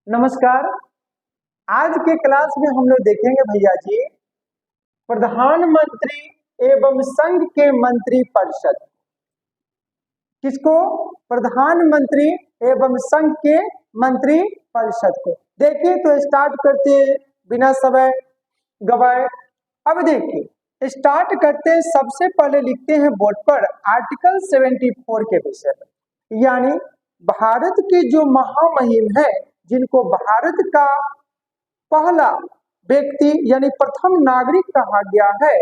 नमस्कार। आज के क्लास में हम लोग देखेंगे भैया जी प्रधानमंत्री एवं संघ के मंत्री परिषद। किसको? प्रधानमंत्री एवं संघ के मंत्री परिषद को। देखिए तो स्टार्ट करते हैं बिना समय गवाए। अब देखिए स्टार्ट करते हैं, सबसे पहले लिखते हैं बोर्ड पर आर्टिकल 74 के विषय में, यानी भारत की जो महामहिम है, जिनको भारत का पहला व्यक्ति यानी प्रथम नागरिक कहा गया है,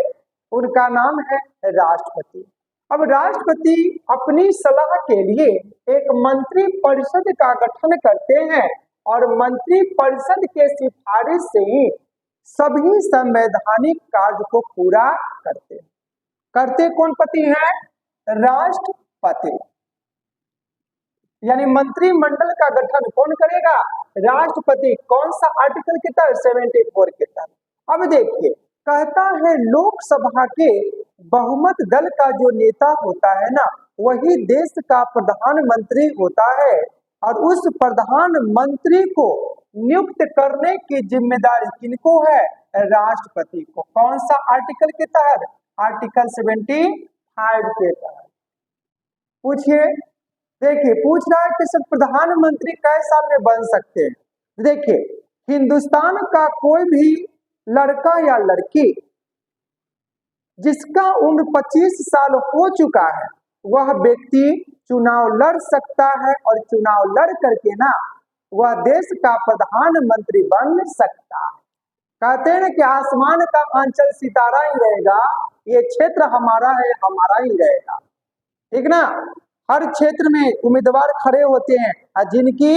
उनका नाम है राष्ट्रपति। अब राष्ट्रपति अपनी सलाह के लिए एक मंत्री परिषद का गठन करते हैं और मंत्री परिषद के सिफारिश से ही सभी संवैधानिक कार्य को पूरा करते हैं। करते कौन पति है? राष्ट्रपति। यानी मंत्रिमंडल का गठन कौन करेगा? राष्ट्रपति। कौन सा आर्टिकल के तहत? 74 के तहत। अब देखिए कहता है लोकसभा के बहुमत दल का जो नेता होता है ना, वही देश का प्रधानमंत्री होता है और उस प्रधानमंत्री को नियुक्त करने की जिम्मेदारी किनको है? राष्ट्रपति को। कौन सा आर्टिकल के तहत? आर्टिकल 75 के तहत। पूछिए। देखिए पूछ रहा है कि सर प्रधानमंत्री कै साल में बन सकते हैं? देखिए हिंदुस्तान का कोई भी लड़का या लड़की जिसका उम्र 25 साल हो चुका है, वह व्यक्ति चुनाव लड़ सकता है और चुनाव लड़ करके ना वह देश का प्रधानमंत्री बन सकता है। कहते हैं कि आसमान का आंचल सितारा ही रहेगा, ये क्षेत्र हमारा है, हमारा ही रहेगा। ठीक ना? हर क्षेत्र में उम्मीदवार खड़े होते हैं और जिनकी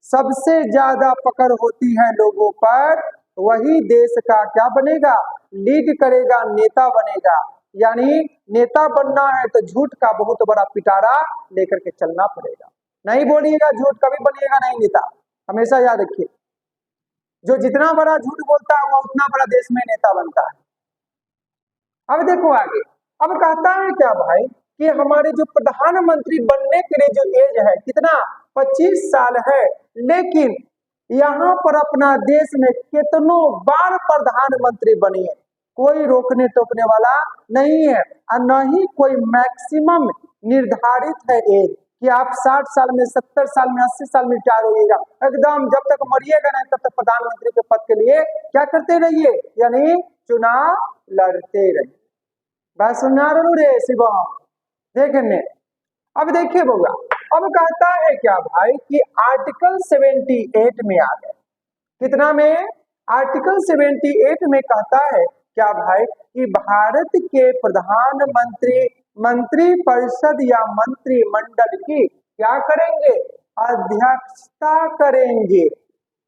सबसे ज्यादा पकड़ होती है लोगों पर, वही देश का क्या बनेगा? लीड करेगा, नेता बनेगा। यानी नेता बनना है तो झूठ का बहुत बड़ा पिटारा लेकर के चलना पड़ेगा। नहीं बोलिएगा झूठ, कभी बनिएगा नहीं नेता। हमेशा याद रखिए, जो जितना बड़ा झूठ बोलता है वो उतना बड़ा देश में नेता बनता है। अब देखो आगे। अब कहता है क्या भाई कि हमारे जो प्रधानमंत्री बनने के लिए जो एज है कितना? 25 साल है। लेकिन यहाँ पर अपना देश में कितनों बार प्रधानमंत्री बनी है, कोई रोकने टोकने वाला नहीं है और न ही कोई मैक्सिमम निर्धारित है एज कि आप 60 साल में, 70 साल में, 80 साल में रिटायर होइएगा। एकदम जब तक मरिएगा नहीं तब तक प्रधानमंत्री के पद के लिए क्या करते रहिए? यानी चुनाव लड़ते रहिए। बात सुनना रे शिवम। देखने अब देखिए बउआ, अब कहता है क्या भाई कि आर्टिकल 78 में आ गए। कितना में? आर्टिकल 78 में कहता है क्या भाई कि भारत के प्रधानमंत्री मंत्री परिषद या मंत्रिमंडल की क्या करेंगे? अध्यक्षता करेंगे।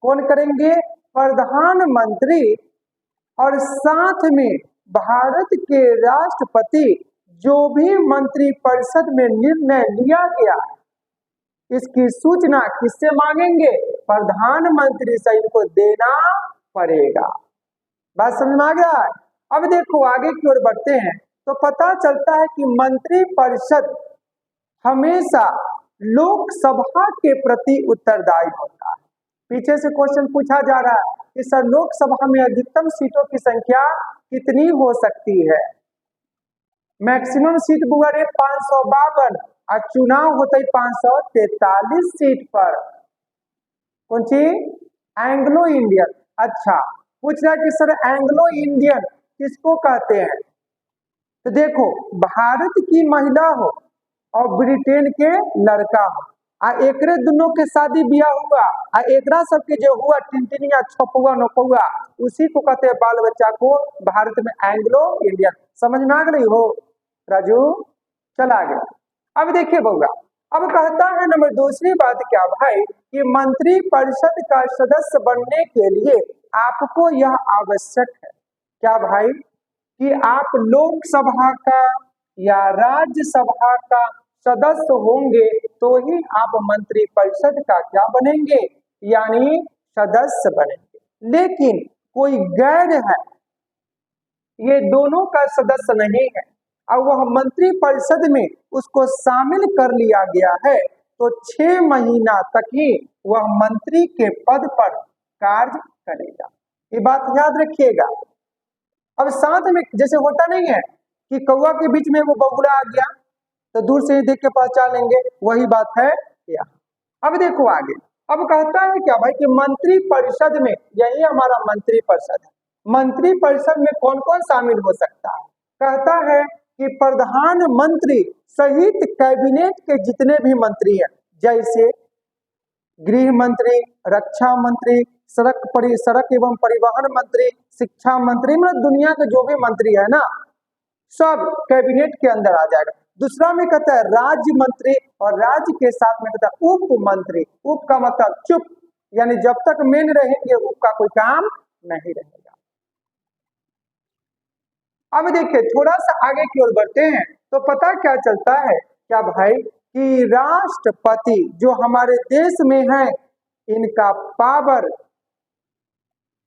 कौन करेंगे? प्रधानमंत्री। और साथ में भारत के राष्ट्रपति जो भी मंत्री परिषद में निर्णय लिया गया, इसकी सूचना किससे मांगेंगे? प्रधानमंत्री से इनको देना पड़ेगा। बात समझ में आ गया? अब देखो आगे की ओर बढ़ते हैं तो पता चलता है कि मंत्री परिषद हमेशा लोकसभा के प्रति उत्तरदायी होता है। पीछे से क्वेश्चन पूछा जा रहा है कि सर लोकसभा में अधिकतम सीटों की संख्या कितनी हो सकती है? मैक्सिमम सीट बुआ रे 552 और चुनाव होता है 543 सीट पर। कौन सी? Anglo Indian. अच्छा पूछ रहा है कि सर एंग्लो इंडियन किसको कहते हैं? तो देखो भारत की महिला हो और ब्रिटेन के लड़का हो आ एकरे दोनों के शादी बियाह हुआ आ एकरा सबके जो हुआ टिनटिनिया छपुआ नपौआ, उसी को कहते हैं बाल बच्चा को भारत में एंग्लो इंडियन। समझ में आ गई हो राजू? चला गया। अब देखिए बउआ, अब कहता है नंबर दूसरी बात क्या भाई कि मंत्री परिषद का सदस्य बनने के लिए आपको यह आवश्यक है क्या भाई कि आप लोकसभा का या राज्यसभा का सदस्य होंगे तो ही आप मंत्री परिषद का क्या बनेंगे? यानी सदस्य बनेंगे। लेकिन कोई गैर है, ये दोनों का सदस्य नहीं है और वह मंत्री परिषद में उसको शामिल कर लिया गया है, तो 6 महीना तक ही वह मंत्री के पद पर कार्य करेगा। ये बात याद रखिएगा। अब साथ में जैसे होता नहीं है कि कौवा के बीच में वो बगुला आ गया तो दूर से ही देख के पहचान लेंगे, वही बात है यहाँ। अब देखो आगे, अब कहता है क्या भाई कि मंत्री परिषद में, यही हमारा मंत्री परिषद है, मंत्री परिषद में कौन कौन शामिल हो सकता है? कहता है कि प्रधानमंत्री सहित कैबिनेट के जितने भी मंत्री हैं, जैसे गृह मंत्री, रक्षा मंत्री, सड़क एवं परिवहन मंत्री, शिक्षा मंत्री, मतलब दुनिया के जो भी मंत्री है ना, सब कैबिनेट के अंदर आ जाएगा। दूसरा में कहता है राज्य मंत्री, और राज्य के साथ में कहता है उप मंत्री। उप का मतलब चुप, यानी जब तक मेन रहेंगे उप का कोई काम नहीं रहेगा। अब देखिए थोड़ा सा आगे की ओर बढ़ते हैं तो पता क्या चलता है क्या भाई कि राष्ट्रपति जो हमारे देश में है, इनका पावर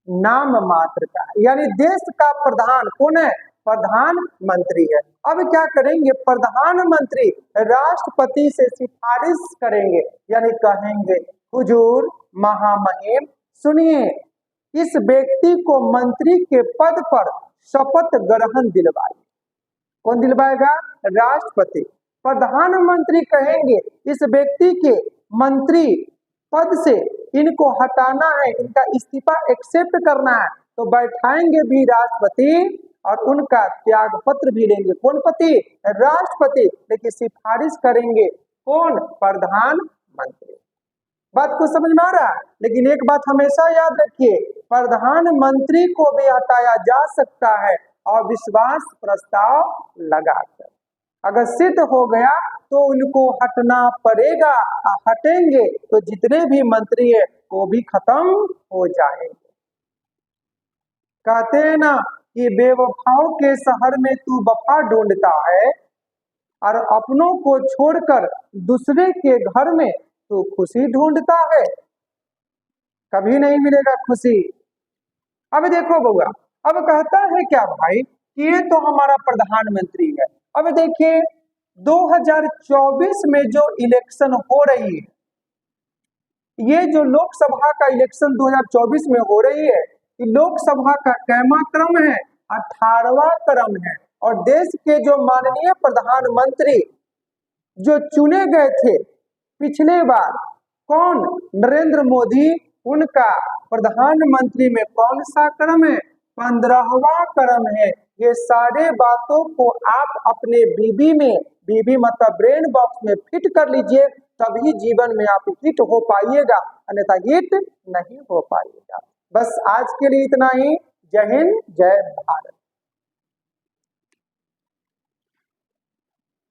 नाम मात्र का है, यानी देश का प्रधान कौन है? प्रधानमंत्री है। अब क्या करेंगे? प्रधानमंत्री राष्ट्रपति से सिफारिश करेंगे, यानी कहेंगे हुजूर महामहिम सुनिए, इस व्यक्ति को मंत्री के पद पर शपथ ग्रहण दिलवाइए। कौन दिलवाएगा? राष्ट्रपति। प्रधानमंत्री कहेंगे इस व्यक्ति के मंत्री पद से इनको हटाना है, इनका इस्तीफा एक्सेप्ट करना है, तो बैठाएंगे भी राष्ट्रपति और उनका त्याग पत्र भी लेंगे। कौन पति? राष्ट्रपति। लेकिन सिफारिश करेंगे कौन? प्रधानमंत्री। बात को समझ में आ रहा है? लेकिन एक बात हमेशा याद रखिए, प्रधानमंत्री को भी हटाया जा सकता है और विश्वास प्रस्ताव लगाकर। अगर सिद्ध हो गया तो उनको हटना पड़ेगा, हटेंगे तो जितने भी मंत्री है वो भी खत्म हो जाएंगे। कहते हैं ना कि बेवफाओं के शहर में तू वफा ढूंढता है और अपनों को छोड़कर दूसरे के घर में तू खुशी ढूंढता है, कभी नहीं मिलेगा खुशी। अब देखो बउआ, अब कहता है क्या भाई कि ये तो हमारा प्रधानमंत्री है। अब देखिए 2024 में जो इलेक्शन हो रही है, ये जो लोकसभा का इलेक्शन 2024 में हो रही है, ये लोकसभा का कैमा क्रम है? 18वां क्रम है। और देश के जो माननीय प्रधानमंत्री जो चुने गए थे पिछले बार, कौन? नरेंद्र मोदी, उनका प्रधानमंत्री में कौन सा क्रम है? 15वां क्रम है। ये सारे बातों को आप अपने बीबी में, बीबी मतलब ब्रेन बॉक्स में फिट कर लीजिए, तभी जीवन में आप हिट हो पाइएगा, अन्यथा हिट नहीं हो पाइएगा। बस आज के लिए इतना ही। जय हिंद, जय भारत।